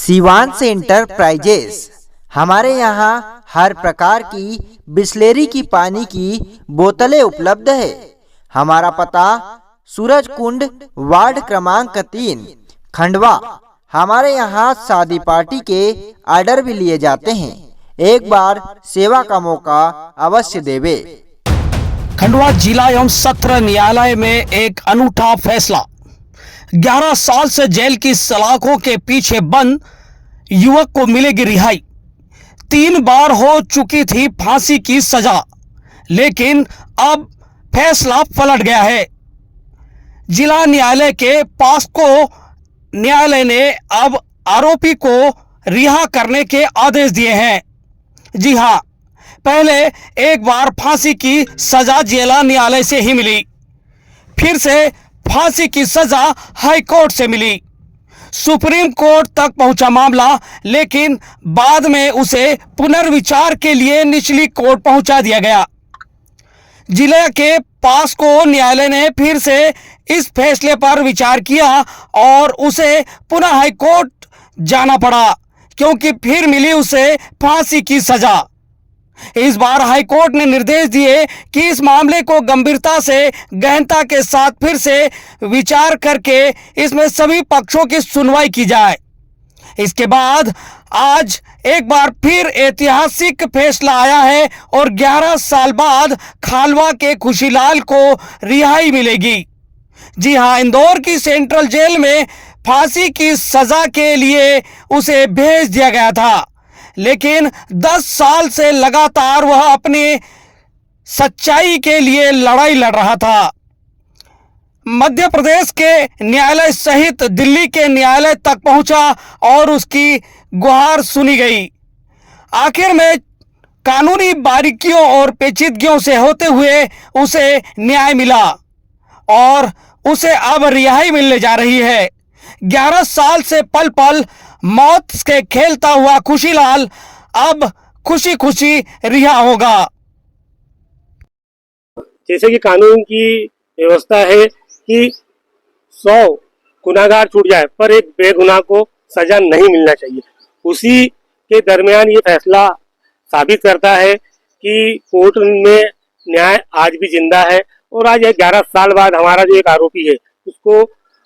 Shivansh enterprises. हमारे यहाँ हर प्रकार की बिसलेरी की पानी की बोतलें उपलब्ध है। हमारा पता सूरज कुंड, वार्ड क्रमांक 3, खंडवा। हमारे यहाँ शादी पार्टी के ऑर्डर भी लिए जाते हैं। एक बार सेवा का मौका अवश्य देवे। खंडवा जिला एवं सत्र न्यायालय में एक अनूठा फैसला। 11 साल से जेल की सलाखों के पीछे बंद युवक को मिलेगी रिहाई। 3 बार हो चुकी थी फांसी की सजा, लेकिन अब फैसला पलट गया है। जिला न्यायालय के पास्को न्यायालय ने अब आरोपी को रिहा करने के आदेश दिए हैं। जी हां, पहले एक बार फांसी की सजा जिला न्यायालय से ही मिली, फिर से फांसी की सजा हाई कोर्ट से मिली। सुप्रीम कोर्ट तक पहुंचा मामला, लेकिन बाद में उसे पुनर्विचार के लिए निचली कोर्ट पहुंचा दिया गया। जिले के पास्को न्यायालय ने फिर से इस फैसले पर विचार किया और उसे पुनः हाई कोर्ट जाना पड़ा, क्योंकि फिर मिली उसे फांसी की सजा। इस बार हाईकोर्ट ने निर्देश दिए कि इस मामले को गंभीरता से, गहनता के साथ फिर से विचार करके इसमें सभी पक्षों की सुनवाई की जाए। इसके बाद आज एक बार फिर ऐतिहासिक फैसला आया है और 11 साल बाद खालवा के खुशीलाल को रिहाई मिलेगी। जी हां, इंदौर की सेंट्रल जेल में फांसी की सजा के लिए उसे भेज दिया गया था, लेकिन 10 साल से लगातार वह अपनी सच्चाई के लिए लड़ाई लड़ रहा था। मध्य प्रदेश के न्यायालय सहित दिल्ली के न्यायालय तक पहुंचा और उसकी गुहार सुनी गई। आखिर में कानूनी बारीकियों और पेचीदगियों से होते हुए उसे न्याय मिला और उसे अब रिहाई मिलने जा रही है। 11 साल से पल पल मौत के खेलता हुआ खुशीलाल अब खुशी खुशी रिहा होगा। जैसे कि कानून की व्यवस्था है कि 100 गुनाहगार छूट जाए पर एक बेगुनाह को सजा नहीं मिलना चाहिए, उसी के दरमियान ये फैसला साबित करता है कि कोर्ट में न्याय आज भी जिंदा है। और आज 11 साल बाद हमारा जो एक आरोपी है उसको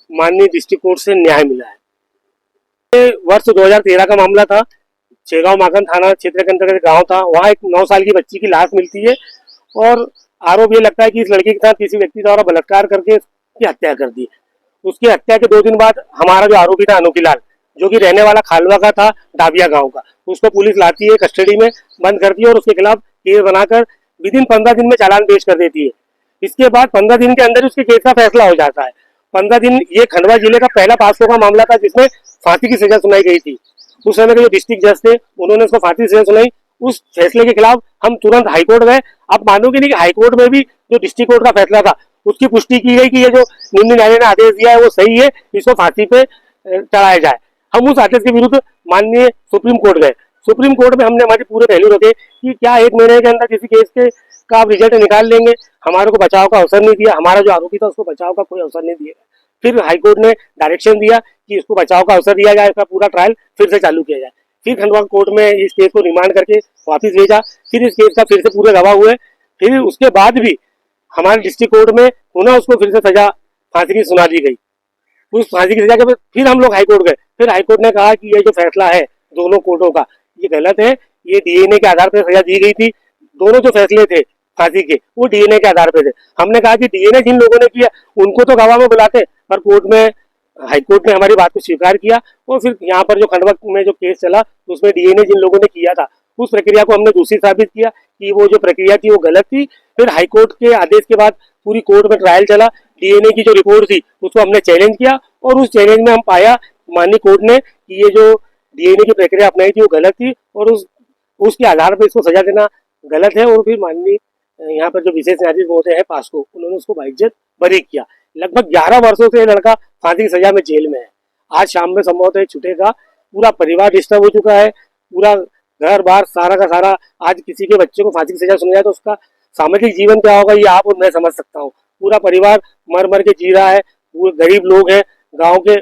माननीय डिस्ट्रिक्ट कोर्ट से न्याय मिला है। वर्ष 2013 का मामला था। छेगांव माखन थाना क्षेत्र के अंतर्गत गांव था। वहां एक 9 साल की बच्ची की लाश मिलती है और आरोप ये लगता है कि इस लड़की के साथ किसी व्यक्ति द्वारा बलात्कार करके उसकी हत्या कर दी। उसकी हत्या के 2 दिन बाद हमारा जो आरोपी था अनोखी लाल, जो कि रहने वाला खालवा का था, डाबिया गाँव का, उसको पुलिस लाती है, कस्टडी में बंद करती है और उसके खिलाफ केस बनाकर विदिन 15 दिन में चालान पेश कर देती है। इसके बाद 15 दिन के अंदर उसके केस का फैसला हो जाता है। 15 दिन ये खंडवा जिले का पहला पास्को का मामला था जिसमें फांसी की सजा सुनाई गई थी। उस समय के जो डिस्ट्रिक्ट जज थे उन्होंने उसको फांसी की सजा सुनाई। उस फैसले के खिलाफ हम तुरंत हाईकोर्ट गए। आप मानोगे नहीं कि हाईकोर्ट में भी जो डिस्ट्रिक्ट कोर्ट का फैसला था उसकी पुष्टि की गई कि ये जो निम्न न्यायालय ने आदेश दिया है वो सही है, इसको फांसी पे चढ़ाया जाए। हम उस आदेश के विरुद्ध माननीय सुप्रीम कोर्ट गए। सुप्रीम कोर्ट में हमने हमारे पूरे पहलू रखे कि क्या 1 महीने के अंदर किसी केस के का आप रिजल्ट निकाल लेंगे। हमारे को बचाव का अवसर नहीं दिया। हमारा जो आरोपी था उसको बचाव का कोई अवसर नहीं दिया। फिर हाईकोर्ट ने डायरेक्शन दिया कि उसको बचाव का अवसर दिया जाए, इसका पूरा ट्रायल फिर से चालू किया जाए। फिर खंडवा कोर्ट में इस केस को रिमांड करके वापस भेजा। फिर इस केस का फिर से पूरे गवाह हुए। फिर उसके बाद भी हमारे डिस्ट्रिक्ट कोर्ट में पुनः उसको फिर से सजा फांसी की सुना दी गई। उस फांसी की सजा के बाद फिर हम लोग हाईकोर्ट गए। फिर हाईकोर्ट ने कहा कि ये जो फैसला है दोनों कोर्टों का ये गलत है, ये डीएनए के आधार पर सजा दी गई थी। दोनों जो फैसले थे फांसी के वो डीएनए के आधार पर थे। हमने कहा कि डीएनए जिन लोगों ने किया उनको तो गवाह में बुलाते, पर कोर्ट में हाईकोर्ट ने हमारी बात को स्वीकार किया। और फिर यहाँ पर जो खंडवा में जो केस चला उसमें डीएनए जिन लोगों ने किया था उस प्रक्रिया को हमने दूसरी साबित किया कि वो जो प्रक्रिया थी वो गलत थी। फिर हाईकोर्ट के आदेश के बाद पूरी कोर्ट में ट्रायल चला। डीएनए की जो रिपोर्ट थी उसको हमने चैलेंज किया और उस चैलेंज में हम पाया माननीय कोर्ट ने कि ये जो डीएनए की प्रक्रिया अपनाई थी वो गलत थी और उसके आधार पर इसको सजा देना गलत है। और फिर माननीय यहाँ पर जो विशेष न्यायाधीश महोदय है पास्को, उन्होंने उसको बाइज्जत बरी किया। लगभग 11 वर्षों से लड़का फांसी की सजा में जेल में है। आज शाम में संभवतः छूटेगा। पूरा परिवार डिस्टर्ब हो चुका है, पूरा घर बार सारा का सारा। आज किसी के बच्चे को फांसी की सजा सुनाई जाए तो उसका सामाजिक जीवन क्या होगा ये आप और मैं समझ सकता हूँ। पूरा परिवार मर मर के जी रहा है। पूरे गरीब लोग हैं, गाँव के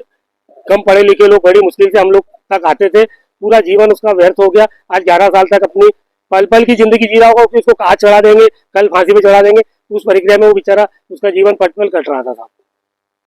कम पढ़े लिखे लोग बड़ी मुश्किल से हम लोग तक आते थे, पूरा जीवन उसका व्यर्थ हो गया। आज 11 साल तक अपनी पल पल की जिंदगी जी रहा होगा कि उसको आज चढ़ा देंगे, कल फांसी पे चढ़ा देंगे। उस प्रक्रिया में वो बेचारा उसका जीवन पल पल कट रहा था।